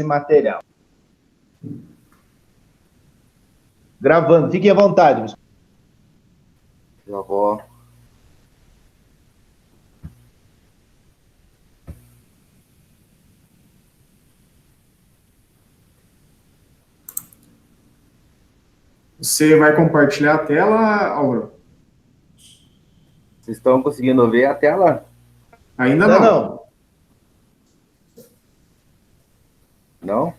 material. Gravando, fiquem à vontade. Já vou. Você vai compartilhar a tela, Álvaro? Vocês estão conseguindo ver a tela? Ainda não. Não?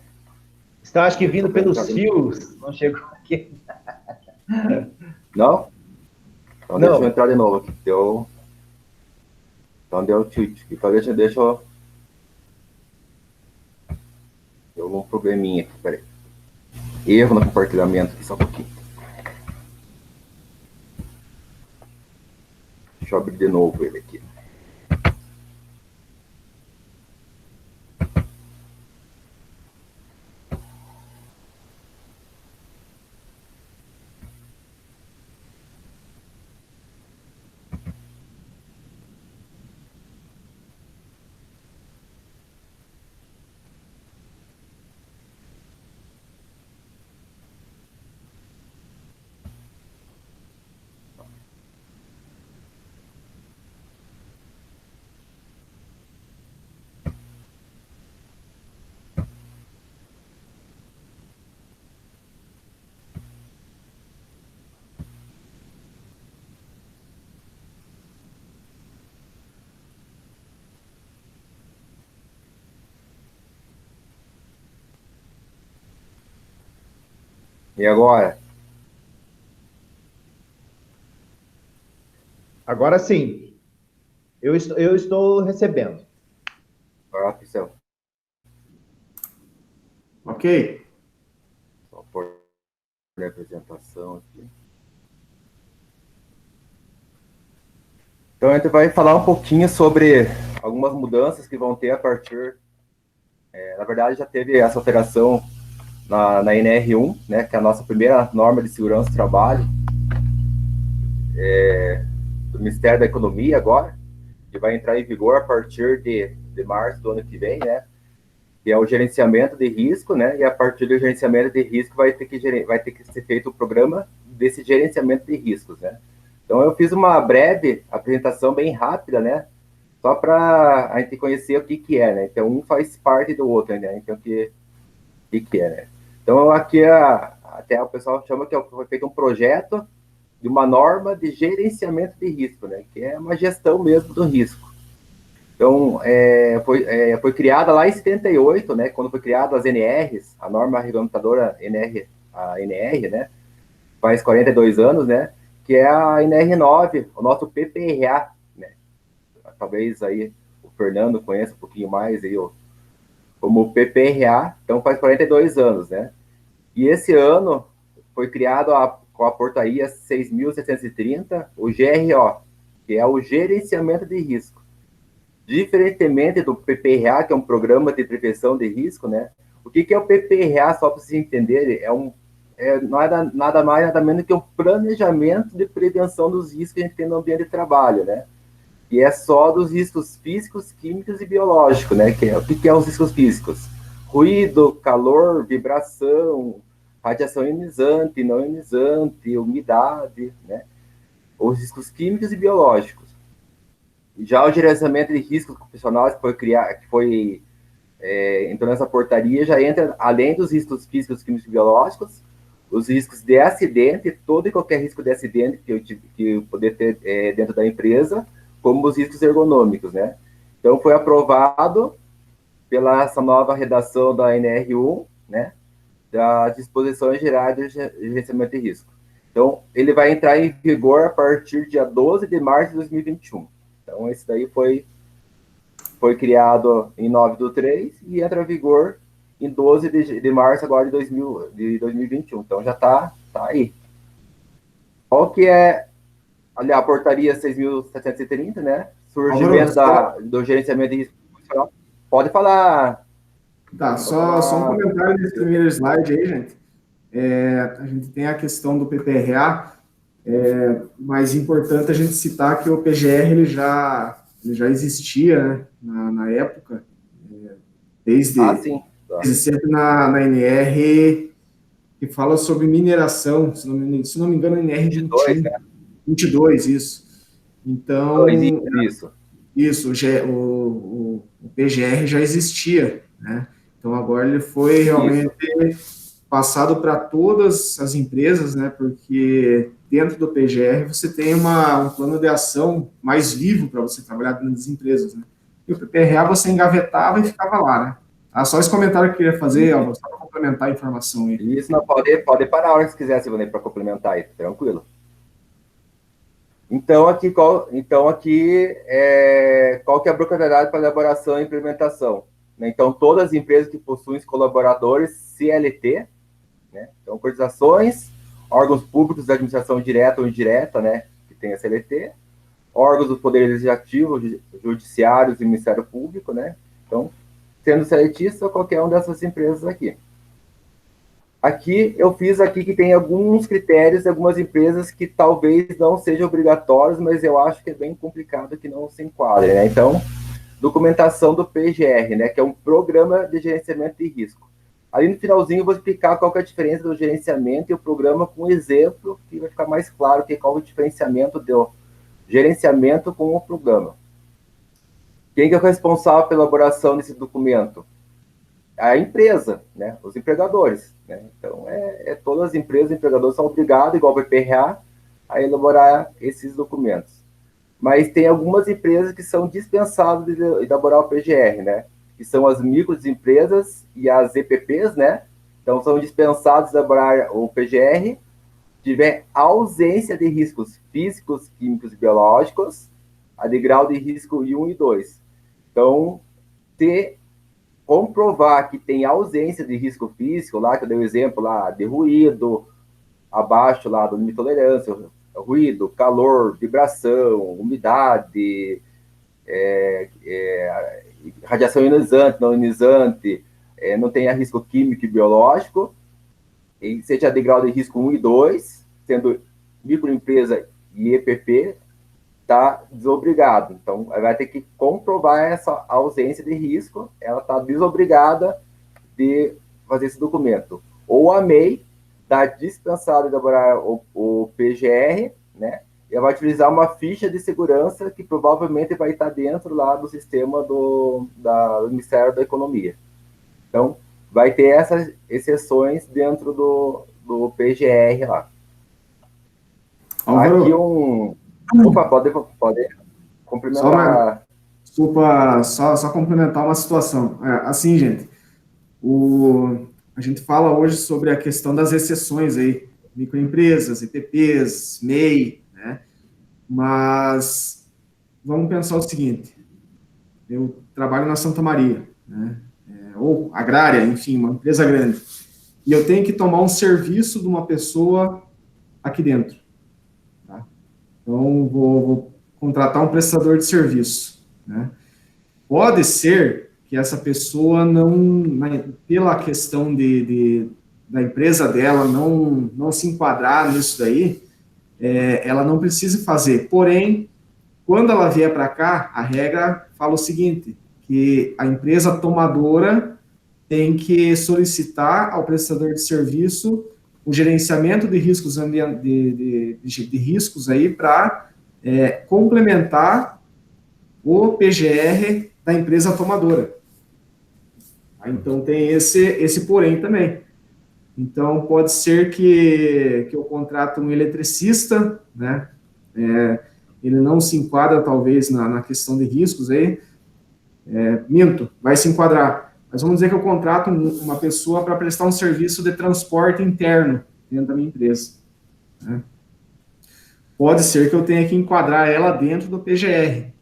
Está, acho que vindo pelos fios. Não chegou aqui. Não? Então não. Deixa eu entrar de novo aqui. Então deu tilt. Então deixa eu... Deu um probleminha aqui, peraí. Erro no compartilhamento aqui, só um pouquinho. Deixa eu abrir de novo ele aqui. E agora? Agora sim. Eu estou recebendo. Agora, Priscila. Ok. Só por a apresentação aqui. Então a gente vai falar um pouquinho sobre algumas mudanças que vão ter a partir... na verdade, já teve essa alteração na NR1, né, que é a nossa primeira norma de segurança do trabalho, do Ministério da Economia agora, que vai entrar em vigor a partir de março do ano que vem, né, que é o gerenciamento de risco, né, e a partir do gerenciamento de risco vai ter que ser feito o programa desse gerenciamento de riscos, né. Então eu fiz uma breve apresentação bem rápida, né, só para a gente conhecer o que é, né, então um faz parte do outro, né, então o que é, né. Então, aqui, até o pessoal chama que foi feito um projeto de uma norma de gerenciamento de risco, né? Que é uma gestão mesmo do risco. Então, foi criada lá em 78, né? Quando foi criada as NRs, a norma regulamentadora a NR, né? Faz 42 anos, né? Que é a NR9, o nosso PPRA, né? Talvez aí o Fernando conheça um pouquinho mais aí, como PPRA, então faz 42 anos, né? E esse ano foi criado com a portaria 6.730, o GRO, que é o Gerenciamento de Risco. Diferentemente do PPRA, que é um Programa de Prevenção de Risco, né? O que é o PPRA, só para vocês entenderem, nada mais, nada menos que um planejamento de prevenção dos riscos que a gente tem no ambiente de trabalho, né? E é só dos riscos físicos, químicos e biológicos, né? O que é os riscos físicos? Ruído, calor, vibração, radiação ionizante, não ionizante, umidade, né? Os riscos químicos e biológicos. Já o gerenciamento de riscos profissionais entrou nessa portaria, já entra, além dos riscos físicos, químicos e biológicos, os riscos de acidente, todo e qualquer risco de acidente que eu poder ter dentro da empresa, como os riscos ergonômicos, né? Então, foi aprovado pela essa nova redação da NR1, né? Das disposições gerais do gerenciamento de risco. Então, ele vai entrar em vigor a partir do dia 12 de março de 2021. Então, esse daí foi criado em 9/3 e entra em vigor em 12 de março agora de 2021. Então, já está aí. Qual que é a portaria 6.730, né? Surgimento do gerenciamento de risco profissional. Pode falar. Tá, só um comentário nesse primeiro slide aí, gente. A gente tem a questão do PPRA, mas é importante a gente citar que o PGR ele já existia, né, na época, desde... sim. sempre na NR, que fala sobre mineração, se não me engano, NR 22, né? 22, isso. Então, isso. Isso, o PGR já existia, né? Então, agora ele foi realmente passado para todas as empresas, né? Porque dentro do PGR você tem um plano de ação mais vivo para você trabalhar dentro das empresas, né? E o PPRA você engavetava e ficava lá, né? Só esse comentário que eu queria fazer, Álvaro, só para complementar a informação aí. Isso, não, pode parar a hora que você quiser, Silvane, para complementar aí, tranquilo. Então, qual que é a obrigatoriedade para elaboração e implementação? Então, todas as empresas que possuem colaboradores CLT, né? Então, organizações, órgãos públicos da administração direta ou indireta, né? Que tem a CLT, órgãos do Poder Legislativo, judiciários e Ministério Público, né? Então, sendo CLTista, qualquer uma dessas empresas aqui. Aqui, eu fiz aqui que tem alguns critérios de algumas empresas que talvez não sejam obrigatórios, mas eu acho que é bem complicado que não se enquadre, né? Então, documentação do PGR, né? Que é um Programa de Gerenciamento de Risco. Ali no finalzinho eu vou explicar qual que é a diferença do gerenciamento e o programa com um exemplo, que vai ficar mais claro qual é o diferenciamento do gerenciamento com o programa. Quem que é o responsável pela elaboração desse documento? A empresa, né? Os empregadores, né? Então, todas as empresas e empregadores são obrigados, igual o PPRA, a elaborar esses documentos. Mas tem algumas empresas que são dispensadas de elaborar o PGR, né? Que são as microempresas e as EPPs, né? Então, são dispensadas de elaborar o PGR, tiver ausência de riscos físicos, químicos e biológicos, a de grau de risco 1 e 2. Então, comprovar que tem ausência de risco físico, lá que eu dei o exemplo lá, de ruído, abaixo lá do limite de tolerância, ruído, calor, vibração, umidade, radiação ionizante, não ionizante, não tenha risco químico e biológico, e seja de grau de risco 1 e 2, sendo microempresa e EPP, está desobrigado. Então, vai ter que comprovar essa ausência de risco, ela está desobrigada de fazer esse documento. Ou a MEI está dispensada de elaborar o PGR, né? E ela vai utilizar uma ficha de segurança que provavelmente vai estar dentro lá do sistema do Ministério da Economia. Então, vai ter essas exceções dentro do PGR lá. Álvaro, aqui Opa, pode complementar. Desculpa, só complementar uma situação. Assim, gente, a gente fala hoje sobre a questão das exceções aí, microempresas, EPPs, MEI, né? Mas vamos pensar o seguinte, eu trabalho na Santa Maria, né? Ou agrária, enfim, uma empresa grande, e eu tenho que tomar um serviço de uma pessoa aqui dentro. Tá? Então, vou contratar um prestador de serviço, né? Pode ser que essa pessoa não, pela questão da empresa dela não se enquadrar nisso daí, ela não precisa fazer. Porém, quando ela vier para cá, a regra fala o seguinte, que a empresa tomadora tem que solicitar ao prestador de serviço o gerenciamento de riscos de riscos aí para complementar o PGR da empresa tomadora. Então, tem esse porém também. Então, pode ser que eu contrate um eletricista, né? Ele não se enquadra, talvez, na questão de riscos aí. Minto, vai se enquadrar. Mas vamos dizer que eu contrato uma pessoa para prestar um serviço de transporte interno dentro da minha empresa, né? Pode ser que eu tenha que enquadrar ela dentro do PGR.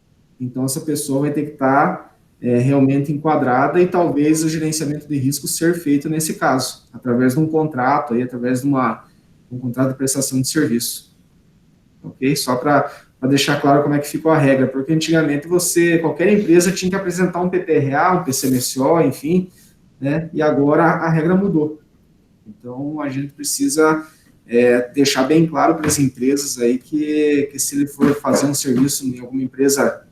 Então, essa pessoa vai ter que estar realmente enquadrada e talvez o gerenciamento de risco ser feito nesse caso, através de um contrato, aí, através de um contrato de prestação de serviço. Ok? Só para deixar claro como é que ficou a regra, porque antigamente qualquer empresa tinha que apresentar um PPRA, um PCMSO, enfim, né? E agora a regra mudou. Então, a gente precisa deixar bem claro para as empresas aí que se ele for fazer um serviço em alguma empresa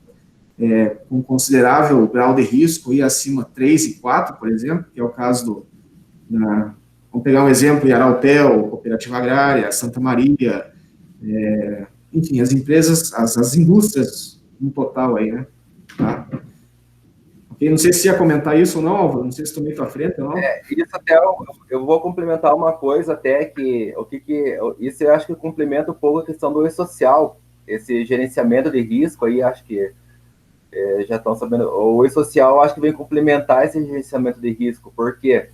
com considerável grau de risco, e acima 3 e 4, por exemplo, que é o caso vamos pegar um exemplo, Yarautel, Cooperativa Agrária, Santa Maria, enfim, as empresas, as indústrias no total aí, né? Tá? Okay, não sei se ia comentar isso ou não, Álvaro, não sei se tomei tua frente ou não. Isso até eu vou complementar uma coisa até isso eu acho que complementa um pouco a questão do e-social, esse gerenciamento de risco aí, acho que já estão sabendo, o e-social acho que vem complementar esse gerenciamento de risco, porque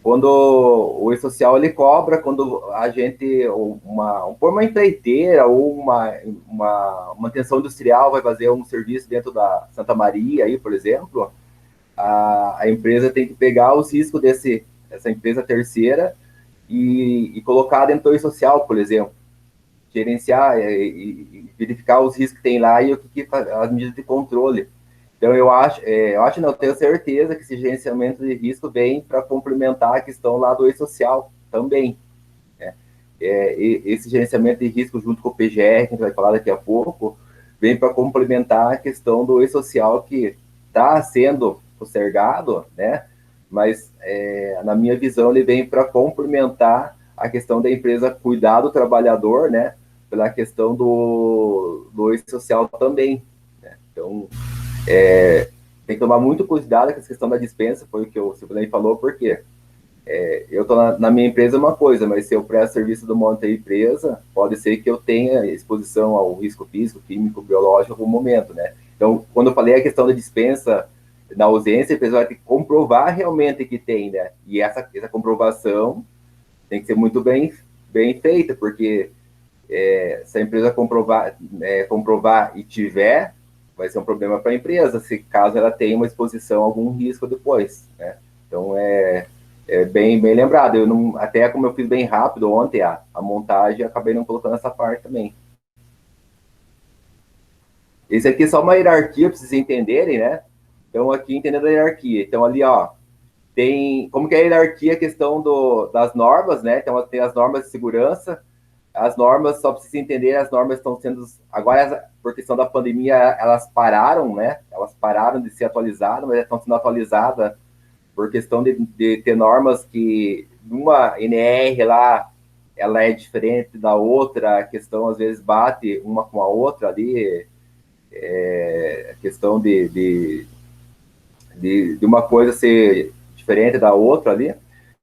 quando o e-social ele cobra, quando a gente, uma empreiteira ou uma manutenção industrial vai fazer um serviço dentro da Santa Maria, aí, por exemplo, a empresa tem que pegar os riscos dessa empresa terceira e colocar dentro do e-social, por exemplo, gerenciar e verificar os riscos que tem lá e as medidas de controle. Então, não, eu tenho certeza que esse gerenciamento de risco vem para complementar a questão lá do e-social também. Né? Esse gerenciamento de risco junto com o PGR, que a gente vai falar daqui a pouco, vem para complementar a questão do e-social que está sendo postergado, né? Mas, na minha visão, ele vem para complementar a questão da empresa cuidar do trabalhador, né? Pela questão do e-social também. Né? Então, tem que tomar muito cuidado com essa questão da dispensa, foi o que o Silvio falou, porque eu estou na minha empresa uma coisa, mas se eu presto serviço de uma outra empresa, pode ser que eu tenha exposição ao risco físico, químico, biológico em algum momento, né? Então, quando eu falei a questão da dispensa, na ausência, a empresa vai ter que comprovar realmente que tem, né? E essa comprovação tem que ser muito bem feita, porque se a empresa comprovar e tiver, vai ser um problema para a empresa, se caso ela tenha uma exposição a algum risco depois, né? Então, bem lembrado. Eu não, até como eu fiz bem rápido ontem a montagem, acabei não colocando essa parte também. Esse aqui é só uma hierarquia para vocês entenderem, né? Então, aqui, entendendo a hierarquia. Então, ali, ó, tem como que é a hierarquia, a questão das normas, né? Então, tem as normas de segurança. As normas, só para vocês entenderem, as normas estão sendo... Agora, por questão da pandemia, elas pararam, né? Elas pararam de ser atualizadas, mas estão sendo atualizadas por questão de ter normas que uma NR lá, ela é diferente da outra, a questão às vezes bate uma com a outra ali, a questão de uma coisa ser diferente da outra ali.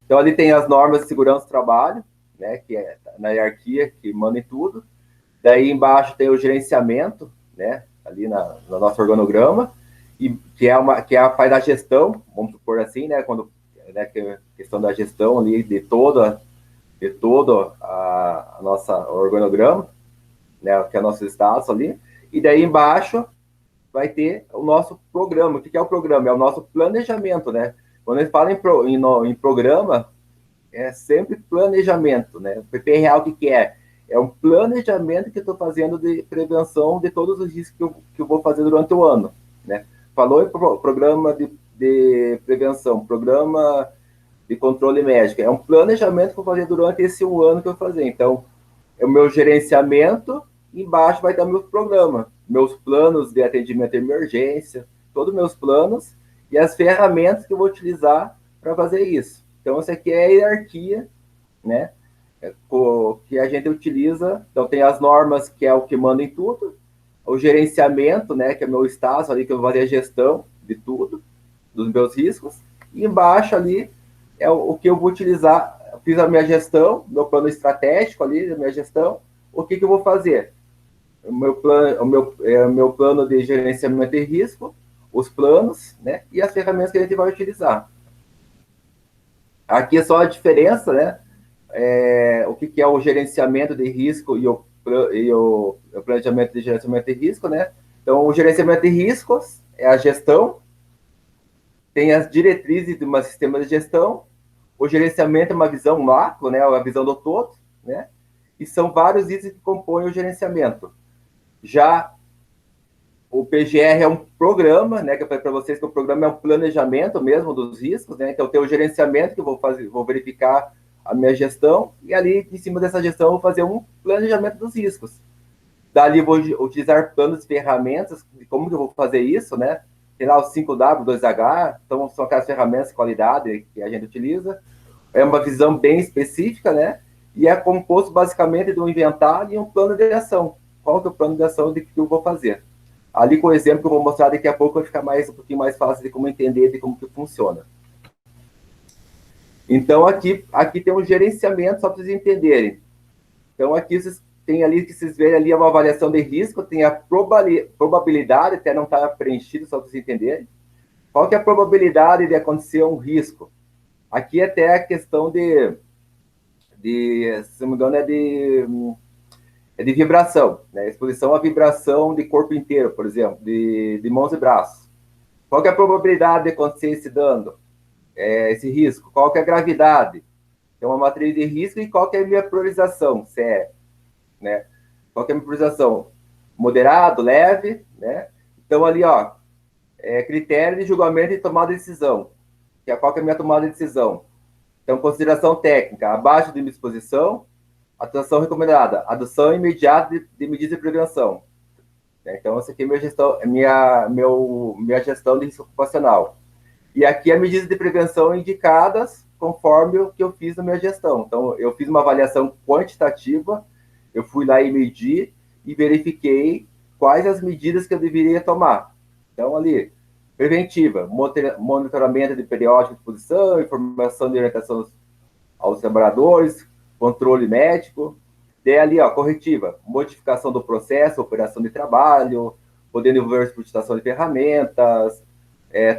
Então ali tem as normas de segurança do trabalho, né, que é na hierarquia, que manda em tudo. Daí embaixo tem o gerenciamento, né, ali no nosso organograma, e faz a gestão, vamos supor assim, né, que é a questão da gestão ali de todo a nossa organograma, né, que é nosso status ali, e daí embaixo vai ter o nosso programa. O que é o programa? É o nosso planejamento, né? Quando a gente fala em programa, é sempre planejamento, né? O PPRA, o que é? É um planejamento que eu estou fazendo de prevenção de todos os riscos que eu vou fazer durante o ano, né? Falou em programa de prevenção, programa de controle médico. É um planejamento que eu vou fazer durante esse um ano que eu vou fazer. Então, é o meu gerenciamento, embaixo vai estar meu programa, meus planos de atendimento à emergência, todos os meus planos e as ferramentas que eu vou utilizar para fazer isso. Então, essa aqui é a hierarquia, né, que a gente utiliza. Então, tem as normas, que é o que manda em tudo, o gerenciamento, né, que é o meu status ali, que eu vou fazer a gestão de tudo, dos meus riscos, e embaixo ali é o que eu vou utilizar. Eu fiz a minha gestão, meu plano estratégico ali, a minha gestão, o que eu vou fazer? O meu plano de gerenciamento de risco, os planos, né, e as ferramentas que a gente vai utilizar. Aqui é só a diferença, né, o que é o gerenciamento de risco e o planejamento de gerenciamento de risco, né? Então, o gerenciamento de riscos é a gestão, tem as diretrizes de um sistema de gestão, o gerenciamento é uma visão macro, né, uma visão do todo, né? E são vários itens que compõem o gerenciamento. Já o PGR é um programa, né, que eu falei para vocês que o programa é um planejamento mesmo dos riscos, né? Então, tem o gerenciamento que eu vou verificar a minha gestão, e ali, em cima dessa gestão, eu vou fazer um planejamento dos riscos. Dali vou utilizar planos e ferramentas de como que eu vou fazer isso, né? Tem lá os 5W, 2H, então são aquelas ferramentas de qualidade que a gente utiliza. É uma visão bem específica, né? E é composto basicamente de um inventário e um plano de ação. Qual que é o plano de ação de que eu vou fazer? Ali com o exemplo que eu vou mostrar daqui a pouco vai ficar um pouquinho mais fácil de como entender, de como que funciona. Então aqui tem um gerenciamento, só para vocês entenderem. Então aqui vocês tem ali que vocês verem ali uma avaliação de risco, tem a probabilidade, até não está preenchido, só para vocês entenderem. Qual que é a probabilidade de acontecer um risco? Aqui até a questão se não me engano, é de vibração, né? Exposição à vibração de corpo inteiro, por exemplo, de mãos e braços. Qual que é a probabilidade de acontecer esse dano, esse risco? Qual que é a gravidade? Tem uma matriz de risco e qual que é a minha priorização? Se é, né? Qual que é a minha priorização? Moderado, leve, né? Então ali, ó, critério de julgamento e tomada de decisão. Qual que é a minha tomada de decisão? Então, consideração técnica, abaixo de minha exposição, atuação recomendada, adoção imediata de medidas de prevenção. Então, essa aqui é minha gestão de risco ocupacional. E aqui as medidas de prevenção indicadas conforme o que eu fiz na minha gestão. Então, eu fiz uma avaliação quantitativa, eu fui lá e medi e verifiquei quais as medidas que eu deveria tomar. Então, ali, preventiva, monitoramento de periódico de exposição, informação de orientação aos trabalhadores, controle médico. Daí ali, ó, corretiva, modificação do processo, operação de trabalho, podendo envolver solicitação de ferramentas,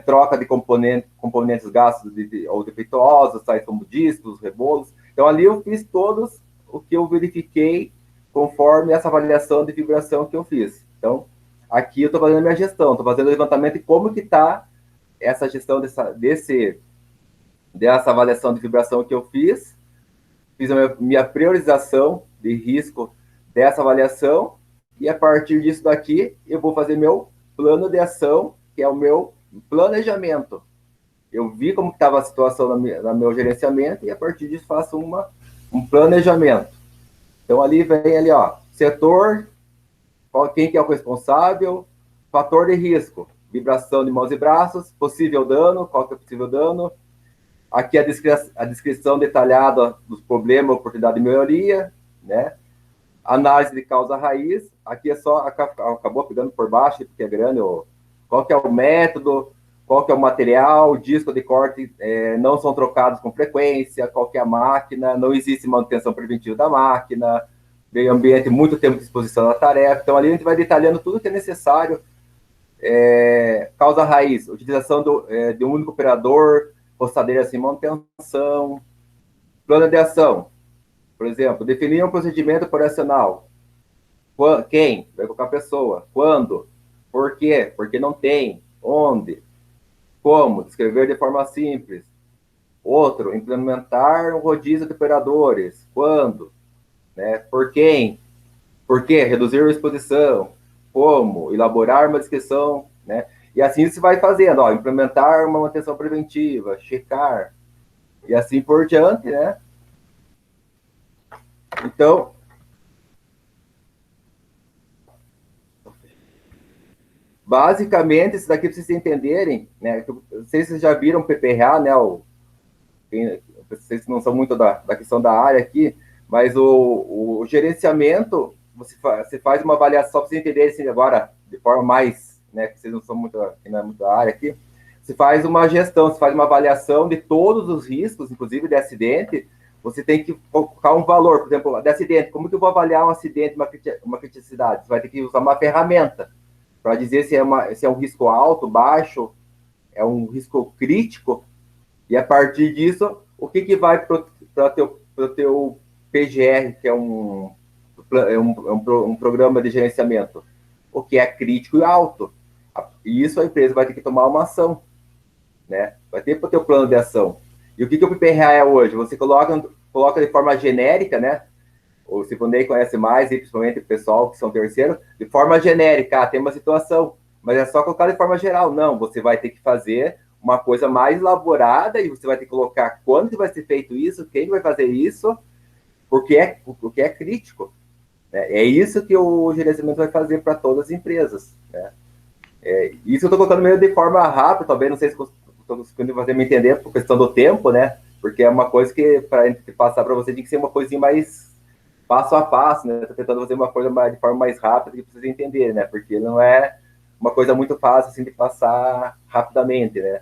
troca de componentes gastos ou defeituosos, tais como discos, rebolos. Então, ali eu fiz todos o que eu verifiquei conforme essa avaliação de vibração que eu fiz. Então, aqui eu estou fazendo a minha gestão, estou fazendo o levantamento de como que está essa gestão dessa avaliação de vibração que eu fiz a minha priorização de risco dessa avaliação, e a partir disso daqui, eu vou fazer meu plano de ação, que é o meu planejamento. Eu vi como estava a situação no meu gerenciamento, e a partir disso faço um planejamento. Então, ali vem ali, ó, setor, quem que é o responsável, fator de risco, vibração de mãos e braços, possível dano, qual que é o possível dano. Aqui a descrição detalhada dos problemas, oportunidade de melhoria, né? Análise de causa raiz. Aqui é só, acabou pegando por baixo, porque é grande, qual que é o método, qual que é o material, disco de corte não são trocados com frequência, qual que é a máquina, não existe manutenção preventiva da máquina, meio ambiente, muito tempo de exposição à tarefa. Então, ali a gente vai detalhando tudo que é necessário. Causa raiz, utilização de um único operador, roçadeira sem manutenção. Plano de ação, por exemplo, definir um procedimento operacional. Quem? Vai colocar a pessoa. Quando? Por quê? Porque não tem. Onde? Como? Descrever de forma simples. Outro, implementar um rodízio de operadores. Quando? Né? Por quem? Por quê? Reduzir a exposição. Como? Elaborar uma descrição, né? E assim se vai fazendo, ó, implementar uma manutenção preventiva, checar, e assim por diante, né? Então, basicamente, isso daqui para vocês entenderem, né? Não sei se vocês já viram o PPRA, né? Vocês não são muito da questão da área aqui, mas o gerenciamento, você faz uma avaliação, só para vocês entenderem assim, agora, de forma mais, né, que vocês não são muito, não é muito da área aqui, você faz uma gestão, você faz uma avaliação de todos os riscos, inclusive de acidente, você tem que colocar um valor, por exemplo, de acidente, como que eu vou avaliar um acidente, uma criticidade? Você vai ter que usar uma ferramenta para dizer se é um risco alto, baixo, é um risco crítico, e a partir disso, o que vai para o teu PGR, que é um programa de gerenciamento, o que é crítico e alto. E isso a empresa vai ter que tomar uma ação, né? Vai ter para o teu plano de ação. E o que o PPRA é hoje? Você coloca de forma genérica, né? O Civonei conhece mais, e principalmente o pessoal que são terceiros, de forma genérica, tem uma situação, mas é só colocar de forma geral. Não, você vai ter que fazer uma coisa mais elaborada e você vai ter que colocar quando vai ser feito isso, quem vai fazer isso, porque é crítico. né? É isso que o gerenciamento vai fazer para todas as empresas, né? Isso eu estou colocando meio de forma rápida, talvez, não sei se estou conseguindo fazer me entender por questão do tempo, né? Porque é uma coisa que, para passar para você, tem que ser uma coisinha mais passo a passo, né? Estou tentando fazer uma coisa de forma mais rápida que precisa entender, né? Porque não é uma coisa muito fácil, assim, de passar rapidamente, né?